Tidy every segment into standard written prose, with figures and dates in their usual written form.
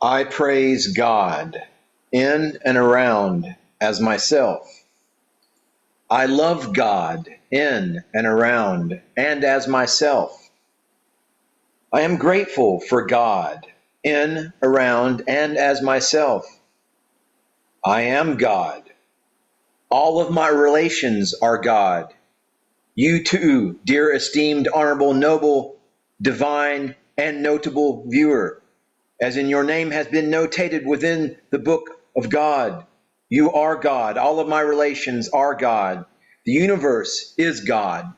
I praise God in and around as myself. I love God in and around and as myself. I am grateful for God in, around, and as myself. I am God. All of my relations are God. You too, dear esteemed, honorable, noble, divine, and notable viewer, as in your name has been notated within the book of God. You are God. All of my relations are God. The universe is God.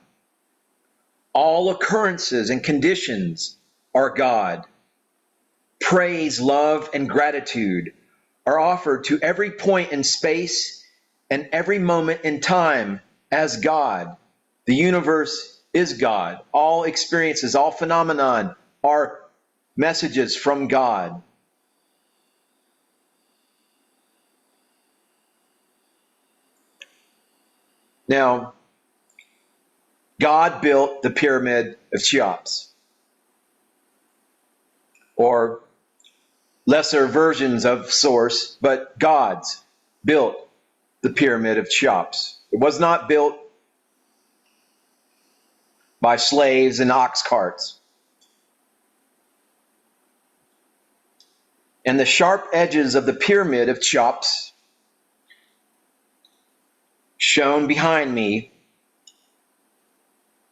All occurrences and conditions are God. Praise, love, and gratitude are offered to every point in space and every moment in time as God. The universe is God. All experiences, all phenomenon are messages from God. Now, God built the pyramid of Cheops, or lesser versions of Source, but gods built the pyramid of Cheops. It was not built by slaves and ox carts. And the sharp edges of the pyramid of Cheops, shown behind me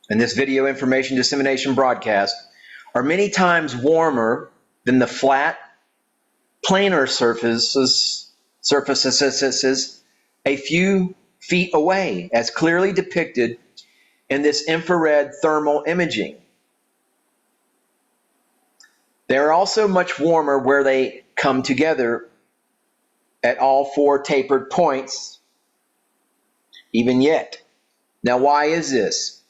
in this video information dissemination broadcast, are many times warmer than the flat, planar surfaces a few feet away, as clearly depicted in this infrared thermal imaging. They are also much warmer where they come together at all four tapered points, even yet. Now, why is this?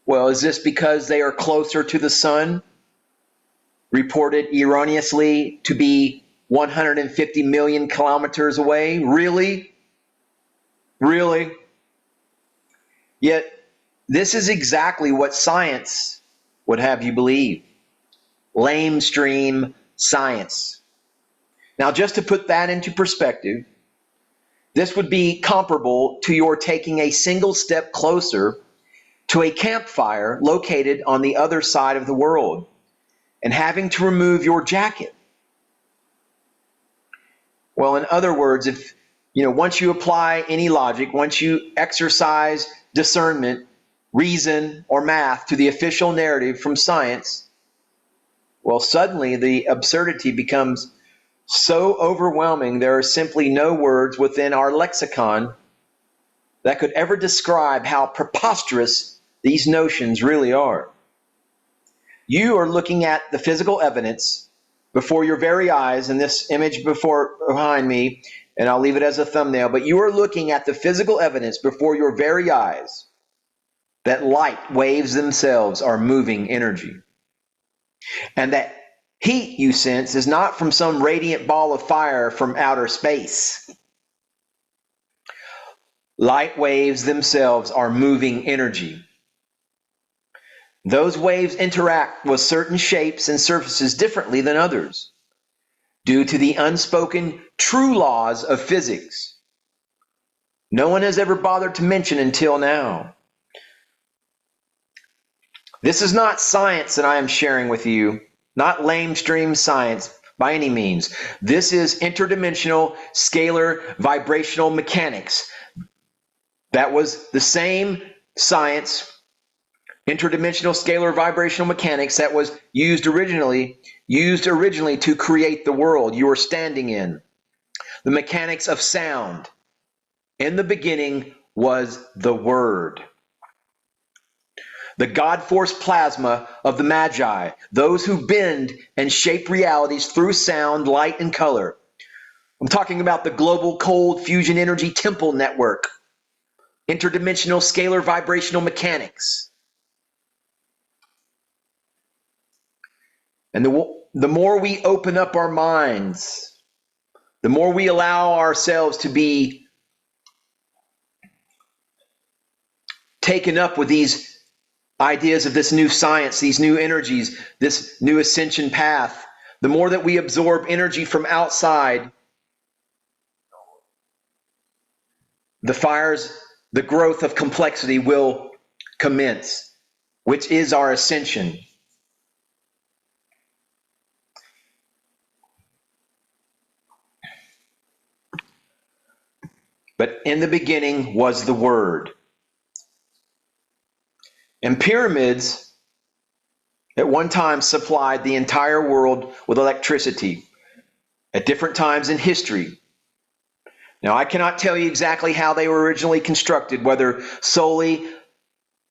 Well, is this because they are closer to the sun, reported erroneously to be 150 million kilometers away? Really? Really? Yet, this is exactly what science would have you believe. Lamestream science. Now, just to put that into perspective, this would be comparable to your taking a single step closer to a campfire located on the other side of the world and having to remove your jacket. Well, in other words, if once you apply any logic, once you exercise discernment, reason, or math to the official narrative from science, well, suddenly the absurdity becomes so overwhelming there are simply no words within our lexicon that could ever describe how preposterous these notions really are. You are looking at the physical evidence before your very eyes, in this image behind me, and I'll leave it as a thumbnail, but you are looking at the physical evidence before your very eyes that light waves themselves are moving energy. And that heat you sense is not from some radiant ball of fire from outer space. Light waves themselves are moving energy. Those waves interact with certain shapes and surfaces differently than others, due to the unspoken true laws of physics no one has ever bothered to mention until now. This is not science that I am sharing with you, not lamestream science by any means. This is interdimensional scalar vibrational mechanics. That was the same science, interdimensional scalar vibrational mechanics, that was used originally to create the world you are standing in. The mechanics of sound. In the beginning was the Word. The God-force plasma of the Magi, those who bend and shape realities through sound, light, and color. I'm talking about the global cold fusion energy temple network, interdimensional scalar vibrational mechanics. And the more we open up our minds, the more we allow ourselves to be taken up with these ideas of this new science, these new energies, this new ascension path, the more that we absorb energy from outside, the growth of complexity will commence, which is our ascension. But in the beginning was the Word. And pyramids at one time supplied the entire world with electricity at different times in history. Now, I cannot tell you exactly how they were originally constructed, whether solely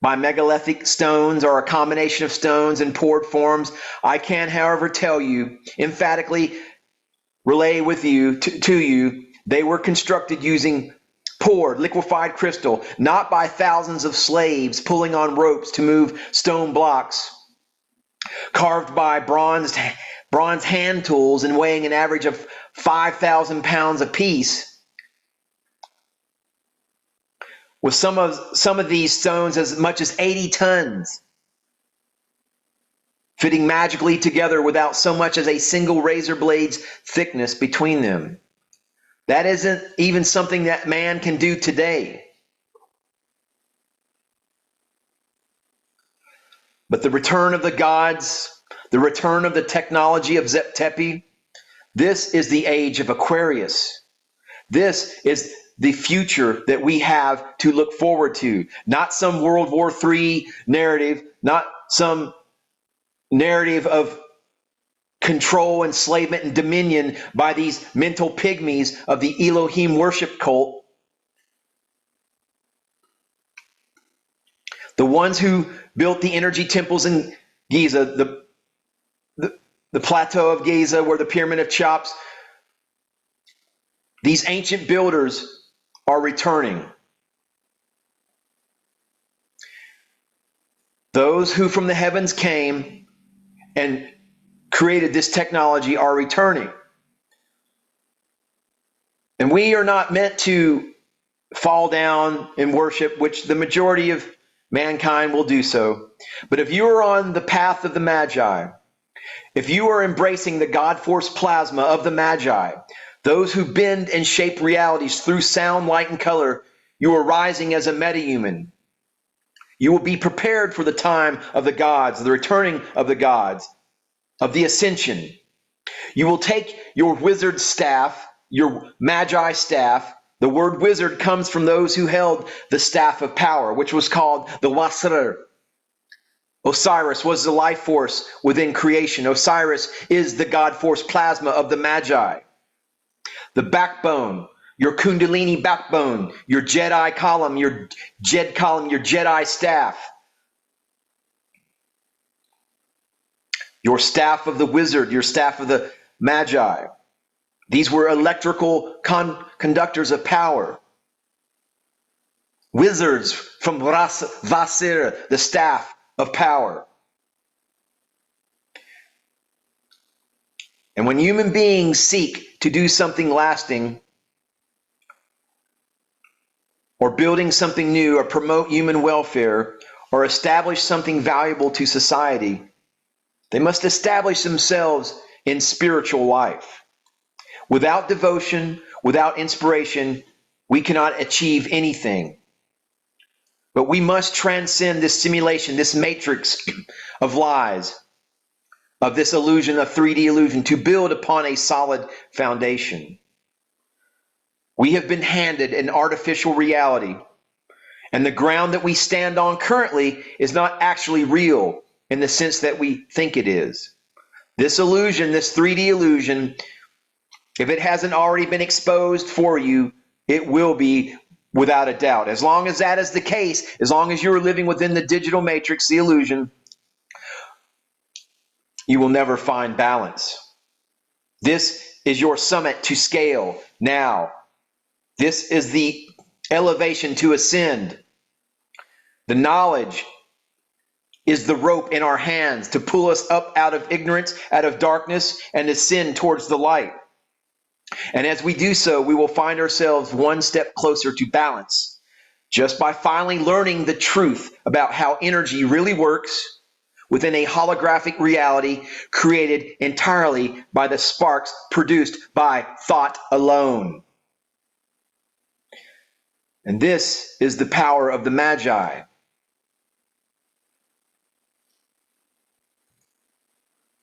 by megalithic stones or a combination of stones and poured forms. I can, however, tell you, emphatically relay with you, to you, they were constructed using poured, liquefied crystal, not by thousands of slaves pulling on ropes to move stone blocks, carved by bronze hand tools and weighing an average of 5,000 pounds apiece, with some of these stones as much as 80 tons, fitting magically together without so much as a single razor blade's thickness between them. That isn't even something that man can do today. But the return of the gods, the return of the technology of Zep-Tepi, this is the age of Aquarius. This is the future that we have to look forward to. Not some World War III narrative, not some narrative of control, enslavement, and dominion by these mental pygmies of the Elohim worship cult. The ones who built the energy temples in Giza, the plateau of Giza, where the Pyramid of Chops, these ancient builders are returning. Those who from the heavens came and created this technology are returning. And we are not meant to fall down in worship, which the majority of mankind will do so. But if you are on the path of the Magi, if you are embracing the God-force plasma of the Magi, those who bend and shape realities through sound, light, and color, you are rising as a metahuman. You will be prepared for the time of the gods, the returning of the gods, of the ascension. You will take your wizard staff, your Magi staff. The word wizard comes from those who held the staff of power, which was called the Wassir. Osiris was the life force within creation. Osiris is the God force plasma of the Magi. The backbone, your Kundalini backbone, your Jedi column, your Jed column, your Jedi staff. Your staff of the wizard, your staff of the Magi. These were electrical conductors of power. Wizzards from Wassir, the staff of power. And when human beings seek to do something lasting, or building something new, or promote human welfare, or establish something valuable to society, they must establish themselves in spiritual life. Without devotion, without inspiration, we cannot achieve anything. But we must transcend this simulation, this matrix of lies, of this illusion, of 3D illusion, to build upon a solid foundation. We have been handed an artificial reality, and the ground that we stand on currently is not actually real in the sense that we think it is. This illusion, this 3D illusion, if it hasn't already been exposed for you, it will be without a doubt. As long as that is the case, as long as you're living within the digital matrix, the illusion, you will never find balance. This is your summit to scale now. This is the elevation to ascend. The knowledge is the rope in our hands to pull us up out of ignorance, out of darkness, and ascend towards the light. And as we do so, we will find ourselves one step closer to balance. Just by finally learning the truth about how energy really works, within a holographic reality created entirely by the sparks produced by thought alone. And this is the power of the Magi.